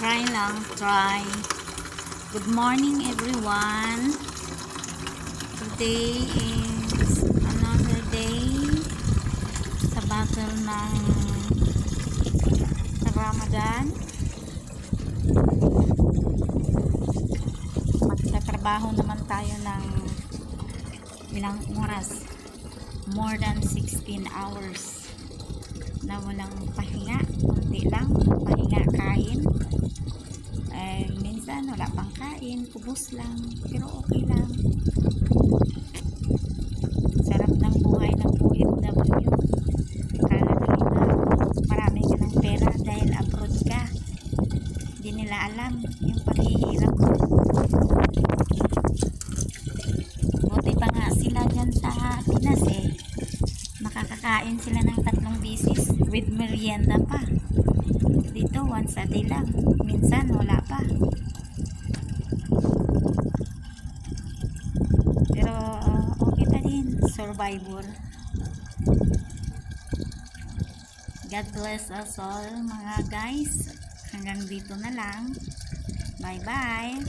Try lang, try. Good morning everyone. Today is another day sa battle ng Ramadan. Magtatrabaho naman tayo ng ilang oras. More than 16 hours na walang pahinga. Kunti lang pahinga, kain. Minsan wala pang kain, kubos lang, pero okay lang. Sarap ng buhay ng OFW. Akala nila marami ka ng pera dahil abroad ka. Hindi nila alam yung paghihirap. Buti pa nga sila dyan sa Pinas makakakain sila ng 3 beses with merienda pa. Dito once a day lang, minsan wala pa. Pero okay pa din, survivor. God bless us all mga guys. Hanggang dito na lang. Bye bye.